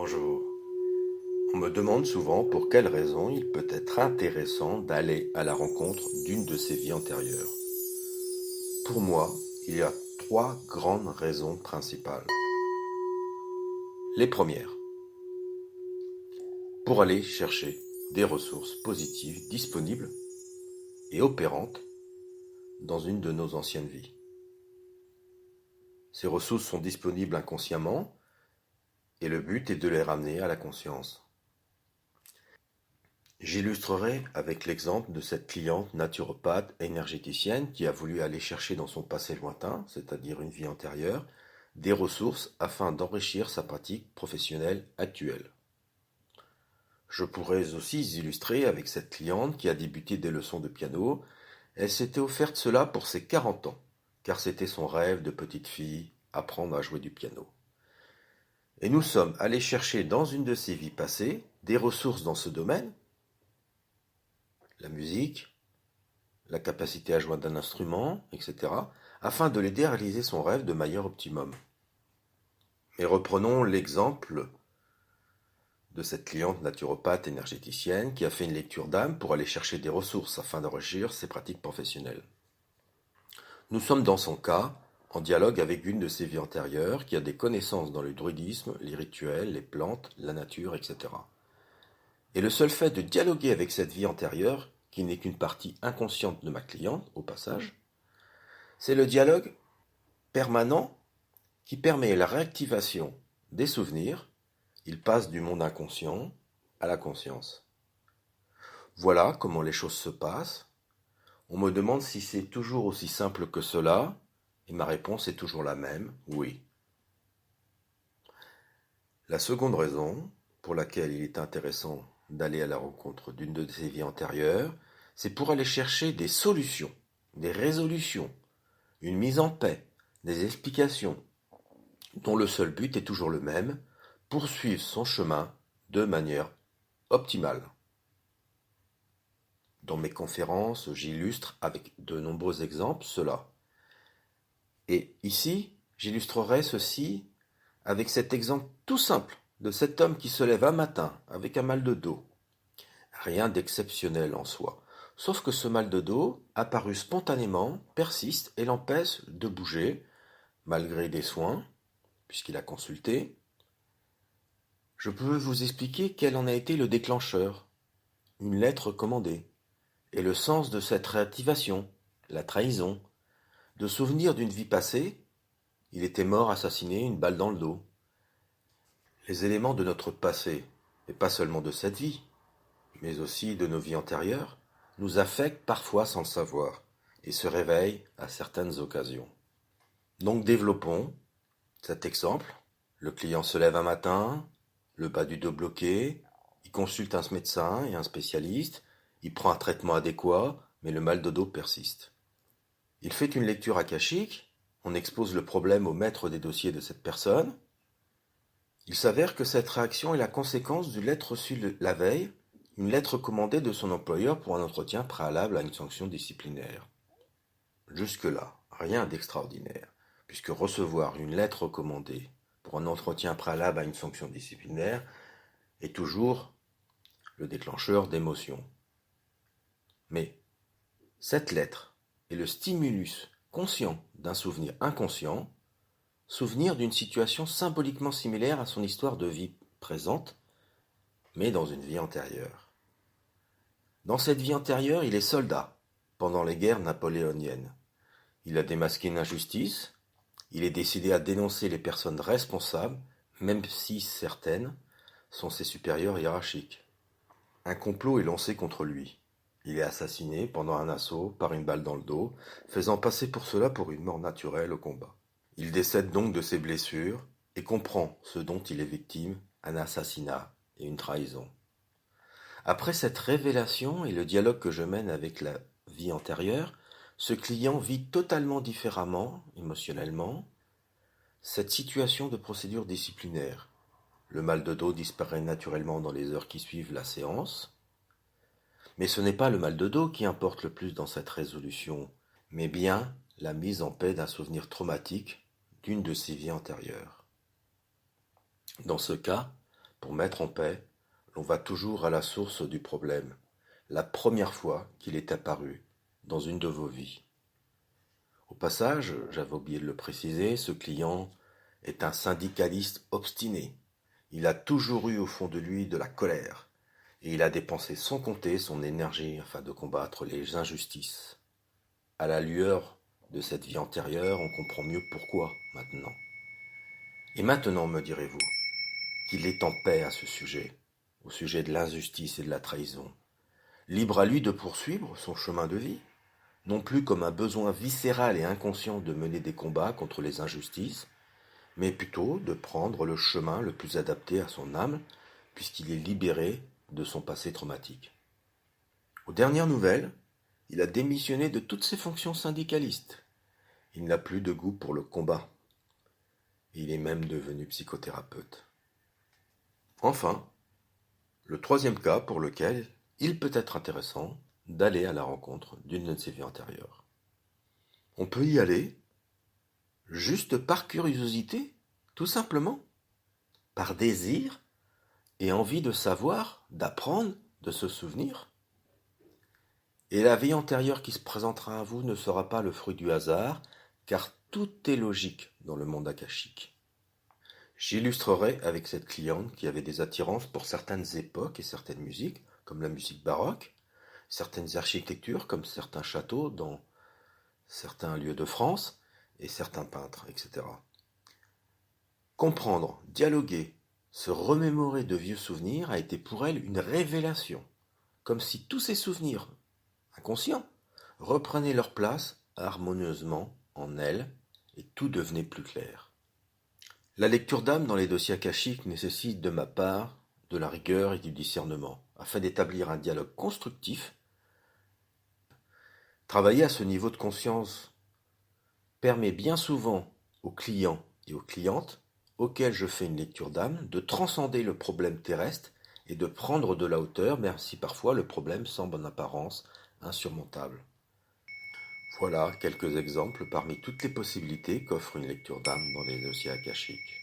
Bonjour. On me demande souvent pour quelles raisons il peut être intéressant d'aller à la rencontre d'une de ses vies antérieures. Pour moi, il y a trois grandes raisons principales. Les premières, pour aller chercher des ressources positives disponibles et opérantes dans une de nos anciennes vies. Ces ressources sont disponibles inconsciemment et le but est de les ramener à la conscience. J'illustrerai avec l'exemple de cette cliente naturopathe énergéticienne qui a voulu aller chercher dans son passé lointain, c'est-à-dire une vie antérieure, des ressources afin d'enrichir sa pratique professionnelle actuelle. Je pourrais aussi illustrer avec cette cliente qui a débuté des leçons de piano. Elle s'était offerte cela pour ses 40 ans, car c'était son rêve de petite fille, apprendre à jouer du piano. Et nous sommes allés chercher dans une de ses vies passées des ressources dans ce domaine, la musique, la capacité à jouer d'un instrument, etc., afin de l'aider à réaliser son rêve de meilleur optimum. Mais reprenons l'exemple de cette cliente naturopathe énergéticienne qui a fait une lecture d'âme pour aller chercher des ressources afin d'enrichir ses pratiques professionnelles. Nous sommes dans son cas en dialogue avec une de ses vies antérieures qui a des connaissances dans le druidisme, les rituels, les plantes, la nature, etc. Et le seul fait de dialoguer avec cette vie antérieure, qui n'est qu'une partie inconsciente de ma cliente, au passage, c'est le dialogue permanent qui permet la réactivation des souvenirs. Il passe du monde inconscient à la conscience. Voilà comment les choses se passent. On me demande si c'est toujours aussi simple que cela, et ma réponse est toujours la même, oui. La seconde raison pour laquelle il est intéressant d'aller à la rencontre d'une de ces vies antérieures, c'est pour aller chercher des solutions, des résolutions, une mise en paix, des explications, dont le seul but est toujours le même, poursuivre son chemin de manière optimale. Dans mes conférences, j'illustre avec de nombreux exemples cela. Et ici, j'illustrerai ceci avec cet exemple tout simple de cet homme qui se lève un matin avec un mal de dos. Rien d'exceptionnel en soi, sauf que ce mal de dos, apparu spontanément, persiste et l'empêche de bouger, malgré des soins, puisqu'il a consulté. Je peux vous expliquer quel en a été le déclencheur, une lettre commandée, et le sens de cette réactivation, la trahison, de souvenirs d'une vie passée. Il était mort assassiné, une balle dans le dos. Les éléments de notre passé, et pas seulement de cette vie, mais aussi de nos vies antérieures, nous affectent parfois sans le savoir, et se réveillent à certaines occasions. Donc développons cet exemple. Le client se lève un matin, le bas du dos bloqué, il consulte un médecin et un spécialiste, il prend un traitement adéquat, mais le mal de dos persiste. Il fait une lecture akashique, on expose le problème au maître des dossiers de cette personne. Il s'avère que cette réaction est la conséquence d'une lettre reçue la veille, une lettre commandée de son employeur pour un entretien préalable à une sanction disciplinaire. Jusque-là, rien d'extraordinaire, puisque recevoir une lettre commandée pour un entretien préalable à une sanction disciplinaire est toujours le déclencheur d'émotions. Mais cette lettre est le stimulus conscient d'un souvenir inconscient, souvenir d'une situation symboliquement similaire à son histoire de vie présente, mais dans une vie antérieure. Dans cette vie antérieure, il est soldat pendant les guerres napoléoniennes. Il a démasqué une injustice, il est décidé à dénoncer les personnes responsables, même si certaines sont ses supérieurs hiérarchiques. Un complot est lancé contre lui. Il est assassiné pendant un assaut par une balle dans le dos, faisant passer pour cela pour une mort naturelle au combat. Il décède donc de ses blessures et comprend ce dont il est victime, un assassinat et une trahison. Après cette révélation et le dialogue que je mène avec la vie antérieure, ce client vit totalement différemment, émotionnellement, cette situation de procédure disciplinaire. Le mal de dos disparaît naturellement dans les heures qui suivent la séance. Mais ce n'est pas le mal de dos qui importe le plus dans cette résolution, mais bien la mise en paix d'un souvenir traumatique d'une de ses vies antérieures. Dans ce cas, pour mettre en paix, l'on va toujours à la source du problème, la première fois qu'il est apparu dans une de vos vies. Au passage, j'avais oublié de le préciser, ce client est un syndicaliste obstiné. Il a toujours eu au fond de lui de la colère, et il a dépensé sans compter son énergie afin de combattre les injustices. À la lueur de cette vie antérieure, on comprend mieux pourquoi maintenant. Et maintenant, me direz-vous, qu'il est en paix à ce sujet, au sujet de l'injustice et de la trahison. Libre à lui de poursuivre son chemin de vie, non plus comme un besoin viscéral et inconscient de mener des combats contre les injustices, mais plutôt de prendre le chemin le plus adapté à son âme, puisqu'il est libéré de son passé traumatique. Aux dernières nouvelles, il a démissionné de toutes ses fonctions syndicalistes. Il n'a plus de goût pour le combat. Il est même devenu psychothérapeute. Enfin, le troisième cas pour lequel il peut être intéressant d'aller à la rencontre d'une de ses vies antérieures. On peut y aller juste par curiosité, tout simplement, par désir et envie de savoir, d'apprendre, de se souvenir. Et la vie antérieure qui se présentera à vous ne sera pas le fruit du hasard, car tout est logique dans le monde akashique. J'illustrerai avec cette cliente qui avait des attirances pour certaines époques et certaines musiques, comme la musique baroque, certaines architectures, comme certains châteaux dans certains lieux de France, et certains peintres, etc. Comprendre, dialoguer, se remémorer de vieux souvenirs a été pour elle une révélation, comme si tous ces souvenirs, inconscients, reprenaient leur place harmonieusement en elle, et tout devenait plus clair. La lecture d'âme dans les dossiers akashiques nécessite de ma part de la rigueur et du discernement, afin d'établir un dialogue constructif. Travailler à ce niveau de conscience permet bien souvent aux clients et aux clientes auxquels je fais une lecture d'âme de transcender le problème terrestre et de prendre de la hauteur, même si parfois le problème semble en apparence insurmontable. Voilà quelques exemples parmi toutes les possibilités qu'offre une lecture d'âme dans les dossiers akashiques.